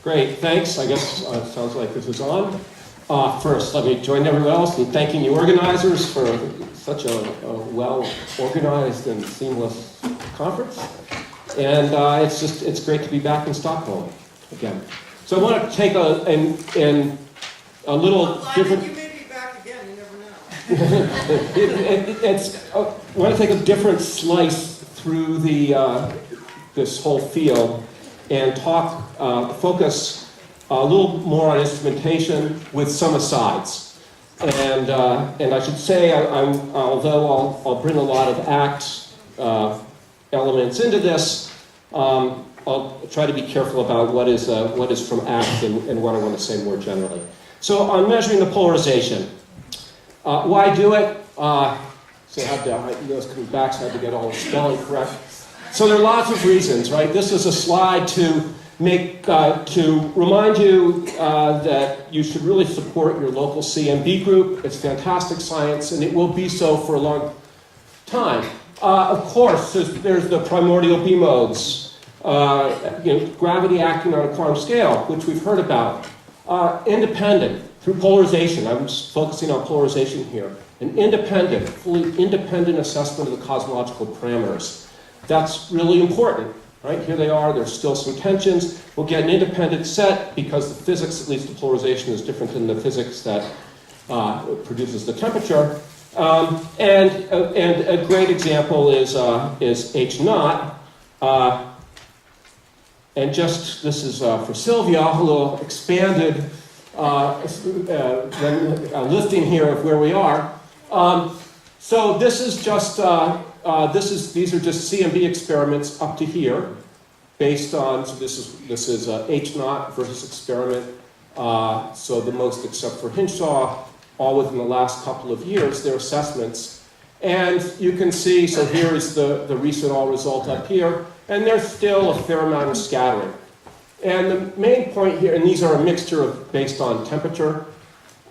Great, thanks. I guess it sounds like this is on. First, let me join everyone else in thanking the organizers for such a well-organized and seamless conference. And it's great to be back in Stockholm again. So I want to take a little different. You may be back again. You never know. I want to take a different slice through this whole field and focus a little more on instrumentation with some asides. And I should say, although I'll bring a lot of ACT elements into this, I'll try to be careful about what is from ACT and what I want to say more generally. So on measuring the polarization, why do it? So I had to get all the spelling correct. So there are lots of reasons, right? This is a slide to remind you that you should really support your local CMB group. It's fantastic science, and it will be so for a long time. Of course, there's the primordial B modes, gravity acting on a quantum scale, which we've heard about. Independent, through polarization. I'm focusing on polarization here. An independent, fully independent assessment of the cosmological parameters. That's really important, right? Here they are, there's still some tensions. We'll get an independent set because the physics, at least the polarization, is different than the physics that produces the temperature. And a great example is H naught. And just, this is for Sylvia, a little expanded listing here of where we are. So this is just, these are just CMB experiments up to here, based on, so this is H naught versus experiment. So the most, except for Hinshaw, all within the last couple of years, their assessments. And you can see, so here is the recent all result up here, and there's still a fair amount of scattering. And the main point here, and these are a mixture of based on temperature,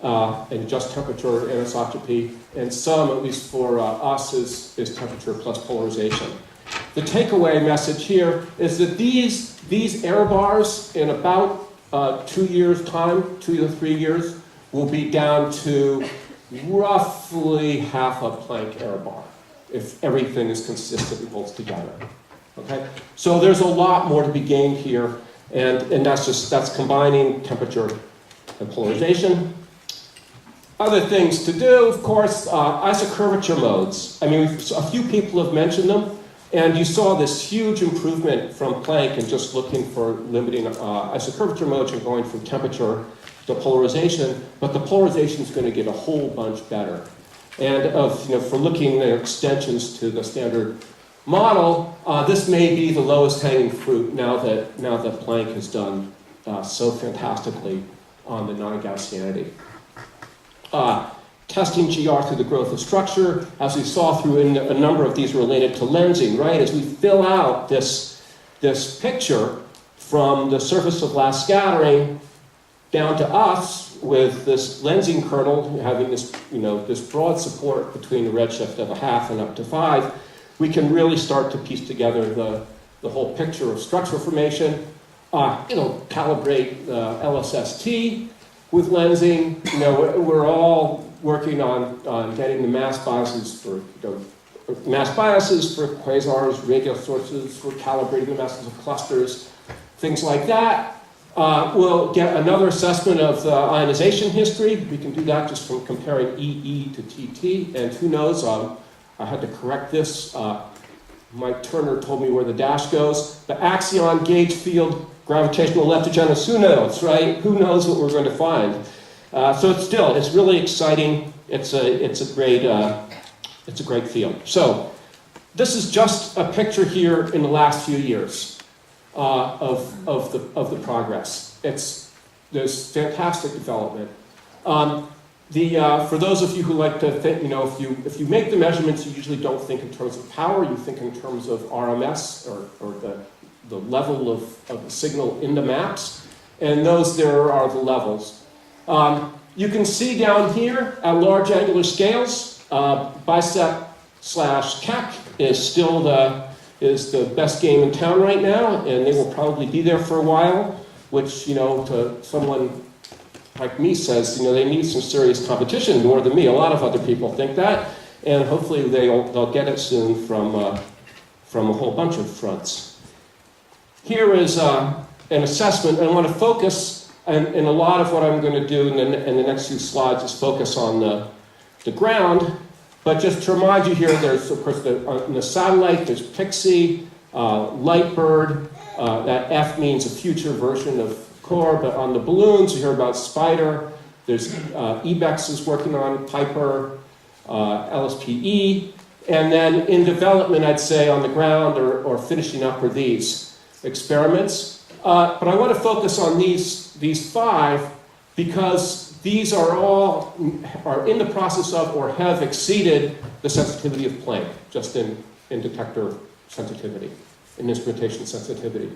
and just temperature anisotropy, and some, at least for us, is temperature plus polarization. The takeaway message here is that these error bars in about 2 years' time, 2 to 3 years, will be down to roughly half a Planck error bar, if everything is consistent and holds together. Okay? So there's a lot more to be gained here, and that's combining temperature and polarization. Other things to do, of course, isocurvature modes. I mean, a few people have mentioned them, and you saw this huge improvement from Planck in just looking for limiting isocurvature modes and going from temperature to polarization, but the polarization is going to get a whole bunch better. And for looking at extensions to the standard model, this may be the lowest hanging fruit now that Planck has done so fantastically on the non-Gaussianity. Testing GR through the growth of structure, as we saw through a number of these related to lensing, right? As we fill out this picture from the surface of last scattering down to us with this lensing kernel having this broad support between a redshift of 0.5 and up to 5, we can really start to piece together the whole picture of structural formation. Calibrate LSST with lensing. We're all working on getting the mass biases for quasars, radio sources, for calibrating the masses of clusters, things like that. We'll get another assessment of the ionization history. We can do that just from comparing EE to TT. And who knows, I had to correct this. Mike Turner told me where the dash goes. The axion gauge field gravitational leptogenous, who knows, right? Who knows what we're going to find? So it's really exciting. It's a great field. So this is just a picture here in the last few years of the progress. There's fantastic development. For those of you who like to think, if you make the measurements, you usually don't think in terms of power. You think in terms of RMS or the level of the signal in the maps, and there are the levels. You can see down here at large angular scales, bicep/keck is still the best game in town right now, and they will probably be there for a while. which, to someone like me says, they need some serious competition, more than me. A lot of other people think that, and hopefully they'll get it soon from a whole bunch of fronts. Here is an assessment, and I want to focus, and a lot of what I'm going to do in the next few slides is focus on the ground, but just to remind you here, there's, of course, on the satellite, there's Pixie, Lightbird, that F means a future version of Core, but on the balloons, you hear about Spider, there's EBEX is working on Piper, LSPE, and then in development, I'd say on the ground or finishing up are these experiments. But I want to focus on these 5 because these are all in the process of or have exceeded the sensitivity of Planck, just in detector sensitivity, in instrumentation sensitivity,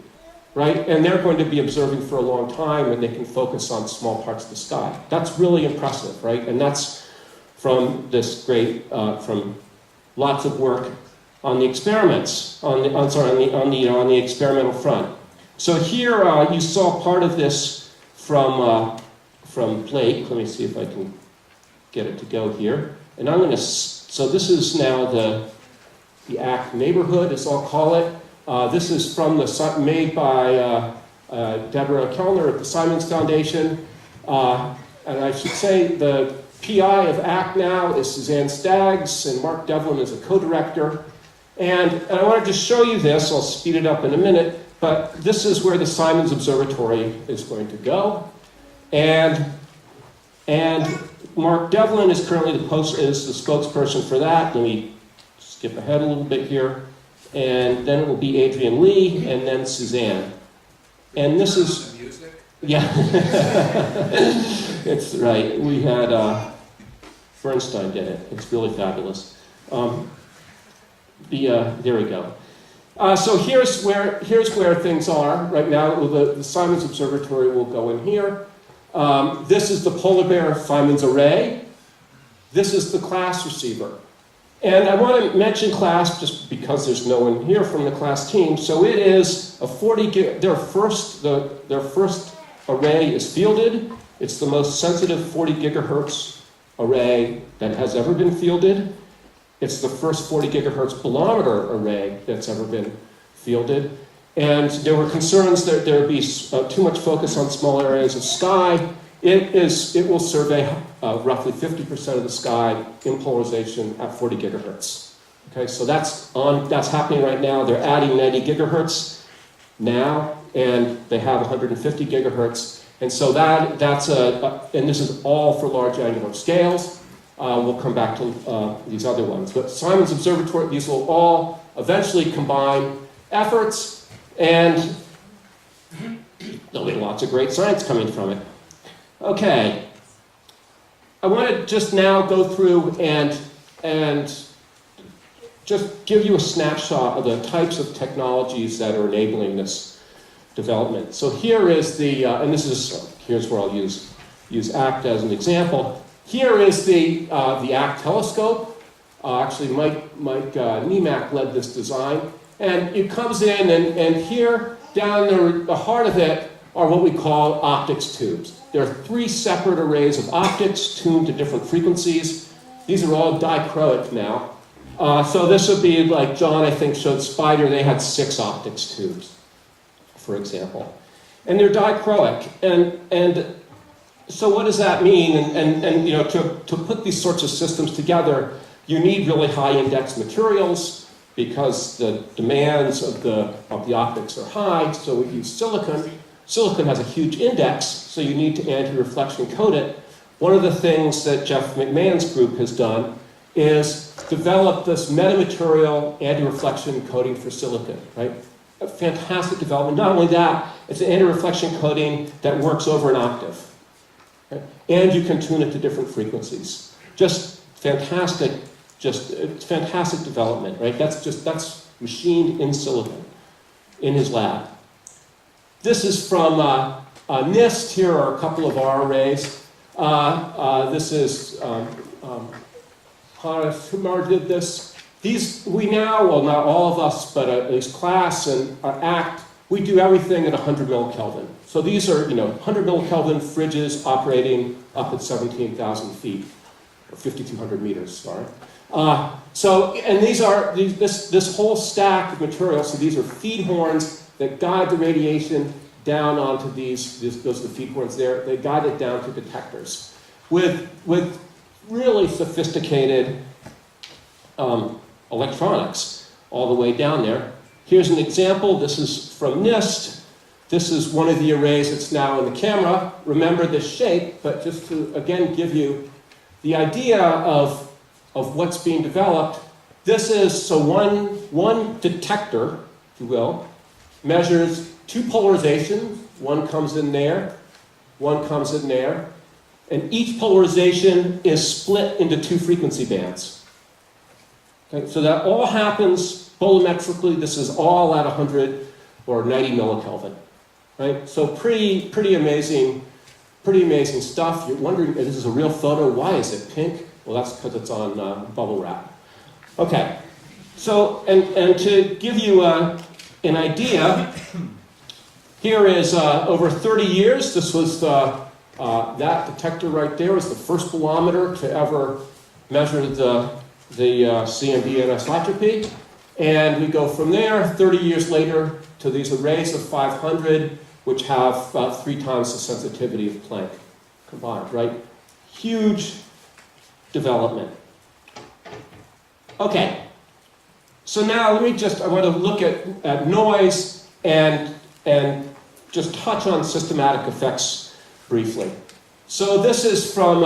right? And they're going to be observing for a long time, and they can focus on small parts of the sky. That's really impressive, right? And that's from this great, from lots of work on the experiments, on the experimental front. So here you saw part of this from Blake. Let me see if I can get it to go here. And I'm going to. So this is now the ACT neighborhood, as I'll call it. This is from made by Deborah Kellner at the Simons Foundation. And I should say the PI of ACT now is Suzanne Staggs, and Mark Devlin is a co-director. And I want to just show you this. I'll speed it up in a minute. But this is where the Simons Observatory is going to go. And Mark Devlin is currently the spokesperson for that. Let me skip ahead a little bit here. And then it will be Adrian Lee, and then Suzanne. And this is... music? Yeah. It's right. We had... Bernstein did it. It's really fabulous. There we go. So here's where things are right now. The Simons Observatory will go in here. This is the polar bear Simons array. This is the class receiver. And I want to mention class just because there's no one here from the class team. So it is a 40 gig. Their first array is fielded. It's the most sensitive 40 gigahertz array that has ever been fielded. It's the first 40 gigahertz bolometer array that's ever been fielded. And there were concerns that there would be too much focus on small areas of sky. It will survey roughly 50% of the sky in polarization at 40 gigahertz. Okay, so that's happening right now. They're adding 90 gigahertz now, and they have 150 gigahertz. And so and this is all for large angular scales. We'll come back to these other ones. But Simons Observatory, these will all eventually combine efforts, and there'll be lots of great science coming from it. Okay. I want to just now go through and just give you a snapshot of the types of technologies that are enabling this development. So here is here's where I'll use ACT as an example. Here is the ACT telescope. Actually, Mike Niemak led this design. And it comes in, and here, down the heart of it, are what we call optics tubes. There are 3 separate arrays of optics tuned to different frequencies. These are all dichroic now. So this would be like John, I think, showed Spider. They had 6 optics tubes, for example. And they're dichroic. And so what does that mean? And to put these sorts of systems together, you need really high index materials because the demands of the optics are high. So we use silicon. Silicon has a huge index, so you need to anti-reflection coat it. One of the things that Jeff McMahon's group has done is develop this metamaterial anti-reflection coating for silicon, right? A fantastic development. Not only that, it's an anti-reflection coating that works over an octave. Right? And you can tune it to different frequencies. Just fantastic, it's fantastic development, right? That's machined in silicon in his lab. This is from NIST. Here are a couple of our arrays. This is Kumar did this. These, we now, well, not all of us, but at least class and ACT we do everything at 100 millikelvin. So these are, 100 millikelvin fridges operating up at 17,000 feet, or 5,200 meters, sorry. And this whole stack of materials, so these are feed horns that guide the radiation down onto those are the feed horns there, they guide it down to detectors with really sophisticated electronics all the way down there. Here's an example. This is from NIST. This is one of the arrays that's now in the camera. Remember this shape, but just to, again, give you the idea of what's being developed. This is, so one detector, if you will, measures two polarizations. One comes in there, one comes in there, and each polarization is split into two frequency bands. Okay, so that all happens bolometrically. This is all at 100 or 90 millikelvin, right? So pretty amazing stuff. You're wondering, this is a real photo. Why is it pink? Well, that's because it's on bubble wrap. Okay, so and to give you an idea, here is over 30 years. This was that detector right there was the first bolometer to ever measure the CMB anisotropy. And we go from there, 30 years later, to these arrays of 500, which have 3 times the sensitivity of Planck combined, right? Huge development. Okay, so now I want to look at noise and just touch on systematic effects briefly. So this is from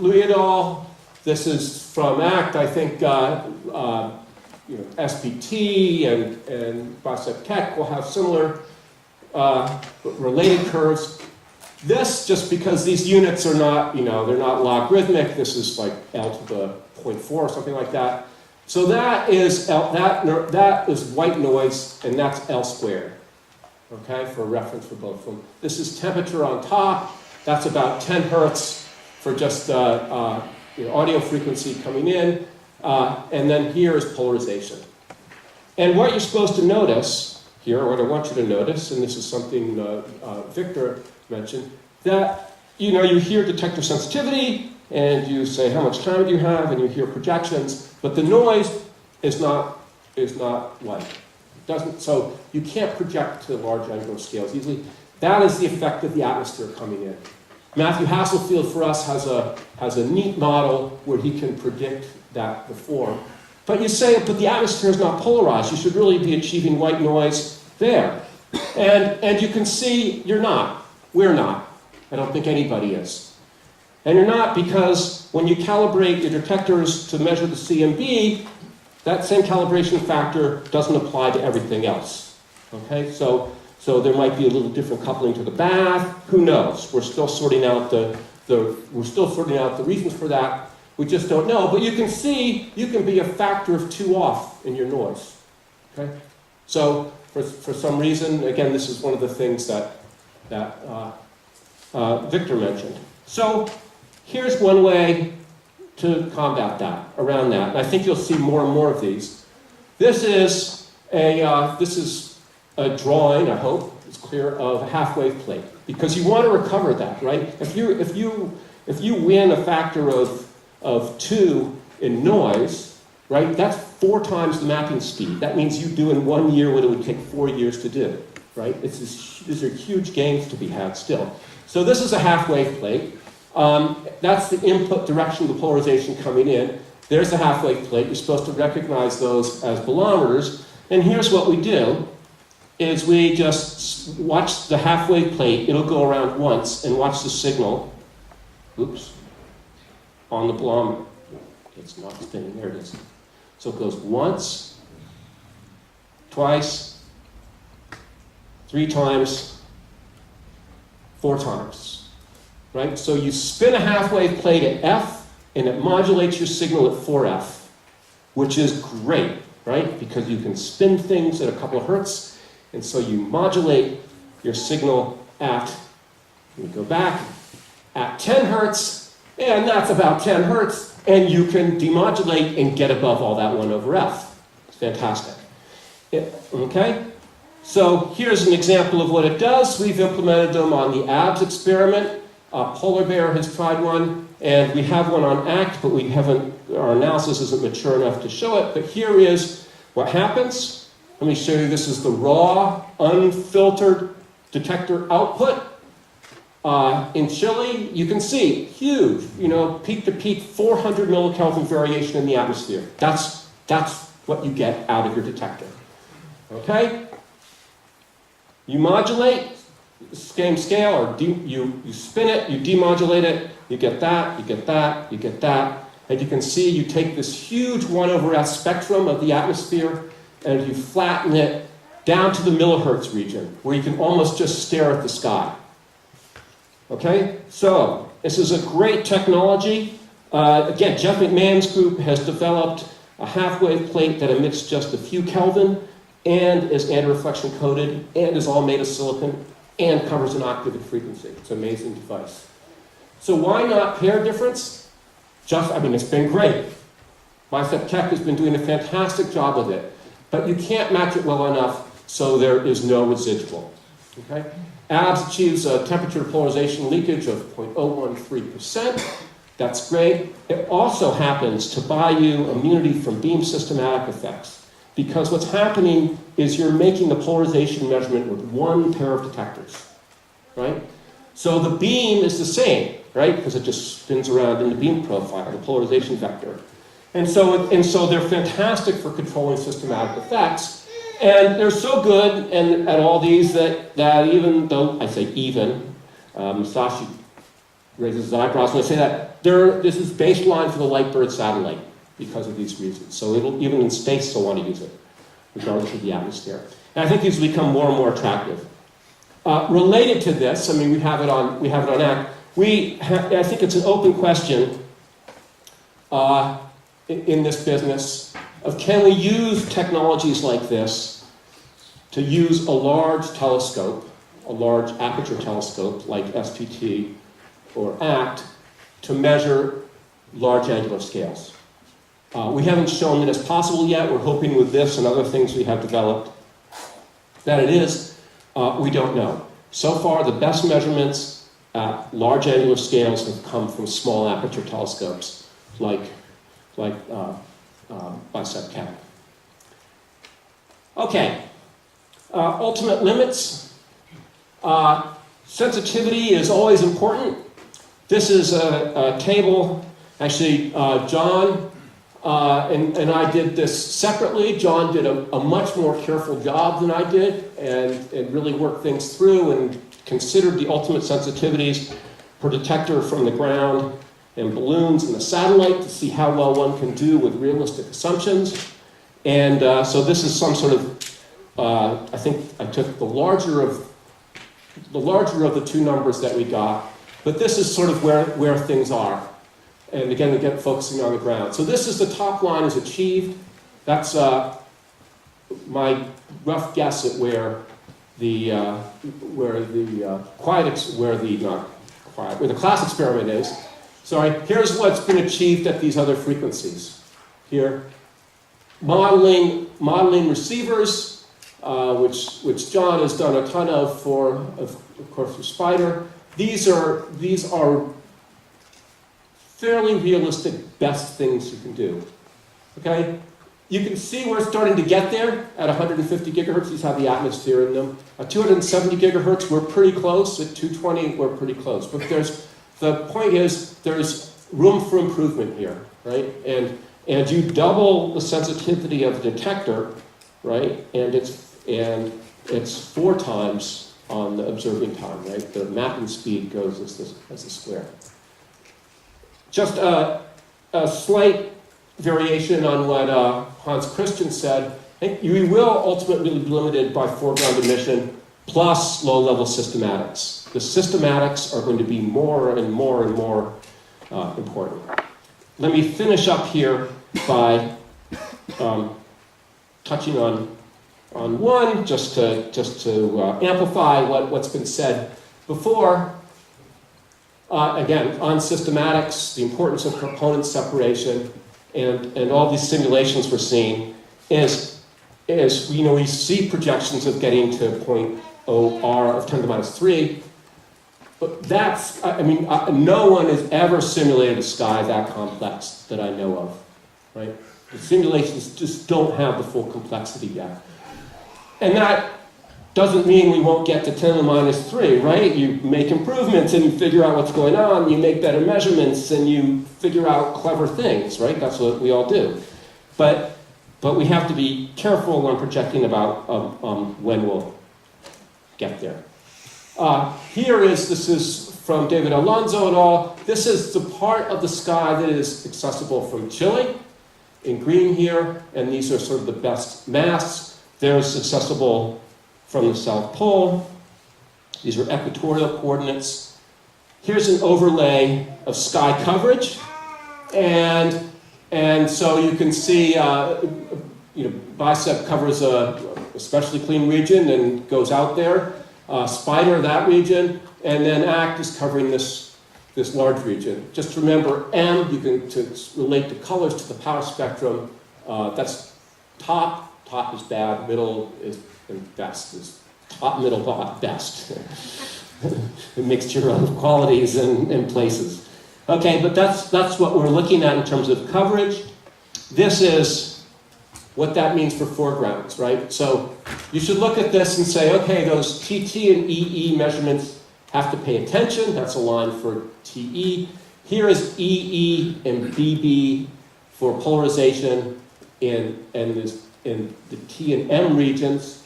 Louis et al. This is from ACT, I think SPT and Bicep Keck will have similar related curves. This, just because these units are not, they're not logarithmic, this is like L to the 0.4 or something like that. So that is white noise, and that's L squared, okay, for reference for both of them. This is temperature on top. That's about 10 hertz for just audio frequency coming in. And then here is polarization. And what you're supposed to notice here, or what I want you to notice, and this is something Victor mentioned, that you hear detector sensitivity, and you say how much time do you have, and you hear projections, but the noise is not light. It doesn't, so you can't project to large angular scales easily. That is the effect of the atmosphere coming in. Matthew Hasselfield for us has a neat model where he can predict that the form. But you say, but the atmosphere is not polarized. You should really be achieving white noise there. And you can see you're not. We're not. I don't think anybody is. And you're not because when you calibrate your detectors to measure the CMB, that same calibration factor doesn't apply to everything else. Okay, so there might be a little different coupling to the bath. Who knows? We're still sorting out the reasons for that. We just don't know. But you can see you can be a factor of 2 off in your noise. Okay, so for some reason, again, this is one of the things that Victor mentioned. So here's one way to combat that, around that. And I think you'll see more and more of these. This is a drawing, I hope it's clear, of a half-wave plate. Because you want to recover that, right? If you win a factor of 2 in noise, right, that's 4 times the mapping speed. That means you do in 1 year what it would take 4 years to do, right? These are huge gains to be had still. So this is a half-wave plate. That's the input direction of the polarization coming in. There's the half-wave plate. You're supposed to recognize those as bolometers. And here's what we do, is we just watch the half-wave plate. It'll go around once and watch the signal, on the bolometer. It's not spinning. There it is. So it goes once, twice, 3 times, 4 times. Right? So you spin a half-wave plate at F, and it modulates your signal at 4F, which is great, right? Because you can spin things at a couple of hertz, and so you modulate your signal at, you go back, at 10 hertz, and that's about 10 hertz, and you can demodulate and get above all that 1 over F. It's fantastic. Okay? So here's an example of what it does. We've implemented them on the ABS experiment. Polar Bear has tried one, and we have one on ACT, but we haven't, our analysis isn't mature enough to show it. But here is what happens. Let me show you, this is the raw, unfiltered detector output. In Chile, you can see huge, peak to peak 400 millikelvin variation in the atmosphere. That's what you get out of your detector. Okay? You modulate, same scale, or you spin it, you demodulate it, you get that, you get that, you get that. And you can see you take this huge 1/S spectrum of the atmosphere and you flatten it down to the millihertz region, where you can almost just stare at the sky. Okay? So, this is a great technology. Again, Jeff McMahon's group has developed a half-wave plate that emits just a few Kelvin and is anti-reflection coated and is all made of silicon and covers an octave of frequency. It's an amazing device. So why not pair difference? It's been great. Bicep Tech has been doing a fantastic job with it, but you can't match it well enough so there is no residual. Okay? ABS achieves a temperature polarization leakage of 0.013%. That's great. It also happens to buy you immunity from beam systematic effects, because what's happening is you're making the polarization measurement with one pair of detectors, right? So the beam is the same, right? Because it just spins around in the beam profile, the polarization vector. And so they're fantastic for controlling systematic effects. And they're so good at all these that even though, I say even, Musashi raises his eyebrows when I say that, this is baseline for the Lightbird satellite because of these reasons. So even in space they'll want to use it, regardless of the atmosphere. And I think these become more and more attractive. Related to this, we have it on ACT. I think it's an open question in this business of, can we use technologies like this to use a large telescope, a large aperture telescope like SPT or ACT, to measure large angular scales. We haven't shown that it's possible yet. We're hoping with this and other things we have developed that it is. We don't know. So far, the best measurements at large angular scales have come from small aperture telescopes like Bicep Tech. Okay. Ultimate limits. Sensitivity is always important. This is a table. Actually, John and I did this separately. John did a much more careful job than I did and really worked things through and considered the ultimate sensitivities per detector from the ground and balloons and the satellite to see how well one can do with realistic assumptions. And so this is some sort of, I think I took the larger of the two numbers that we got, but this is sort of where things are. And again, focusing on the ground. So this is the top line is achieved. That's my rough guess at where the class experiment is. Sorry, here's what's been achieved at these other frequencies. Here, modeling receivers, which John has done a ton of course, for Spider. These are fairly realistic best things you can do. Okay? You can see we're starting to get there at 150 gigahertz. These have the atmosphere in them. At 270 gigahertz, we're pretty close. At 220, we're pretty close. But the point is, there's room for improvement here, right? And you double the sensitivity of the detector, right? And it's 4 times on the observing time, right? The mapping speed goes as a square. Just a slight variation on what Hans Christian said. I think you will ultimately be limited by foreground emission plus low-level systematics. The systematics are going to be more and more and more important. Let me finish up here by touching on one, just to amplify what's been said before. Again, on systematics, the importance of component separation, and all these simulations we're seeing is is, we see projections of getting to 0.0r of 10 to the minus 3, but that's, no one has ever simulated a sky that complex that I know of, right? The simulations just don't have the full complexity yet. And that doesn't mean we won't get to 10 to the minus 3, right? You make improvements and you figure out what's going on, you make better measurements and you figure out clever things, right? That's what we all do. But we have to be careful when projecting about when we'll get there. This is from David Alonso et al. This is the part of the sky that is accessible from Chile, in green here, and these are sort of the best mass. There's accessible from the South Pole. These are equatorial coordinates. Here's an overlay of sky coverage, and so you can see, BICEP covers a especially clean region and goes out there. Spider, that region, and then ACT is covering this large region. Just remember, M, to relate the colors to the power spectrum, that's top is bad, middle is, and best is top, middle, best. A mixture of qualities and places. Okay, but that's what we're looking at in terms of coverage. This is what that means for foregrounds, right? So you should look at this and say, okay, those TT and EE measurements have to pay attention. That's a line for TE. Here is EE and BB for polarization in the T and M regions.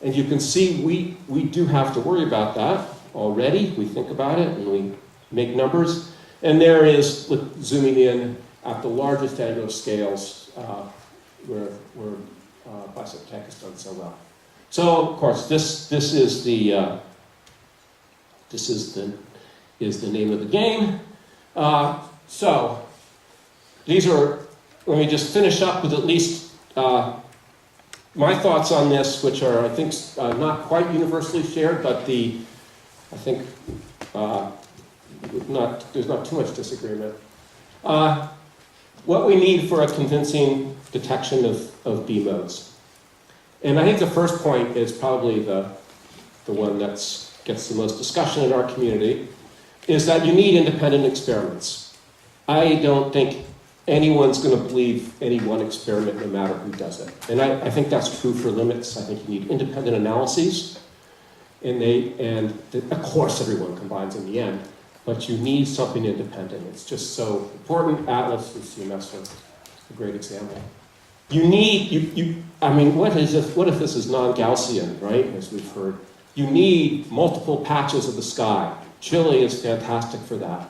And you can see we do have to worry about that already. We think about it and we make numbers. And there is, zooming in at the largest angular scales, where BICEP Tech has done so well. So, of course, this is the name of the game. So these are. Let me just finish up with at least my thoughts on this, which are, I think, not quite universally shared, but I think there's not too much disagreement. What we need for a convincing detection of B modes. And I think the first point is probably the one that gets the most discussion in our community, is that you need independent experiments. I don't think anyone's going to believe any one experiment no matter who does it. And I think that's true for limits. I think you need independent analyses. And of course everyone combines in the end, but you need something independent. It's just so important. Atlas and CMS are a great example. You need, what if this is non-Gaussian, right, as we've heard? You need multiple patches of the sky. Chile is fantastic for that.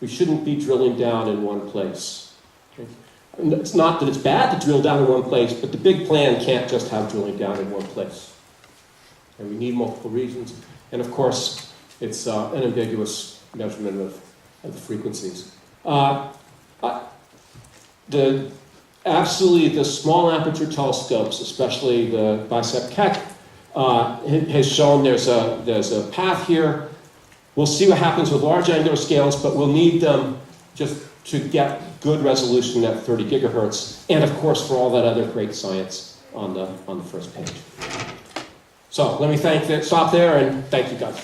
We shouldn't be drilling down in one place. Okay? It's not that it's bad to drill down in one place, but the big plan can't just have drilling down in one place. And we need multiple regions. And of course, it's an ambiguous measurement of the frequencies. The small aperture telescopes, especially the BICEP Keck, has shown there's a path here. We'll see what happens with large angular scales, but we'll need them just to get good resolution at 30 gigahertz, and of course for all that other great science on the first page. So let me stop there and thank you guys.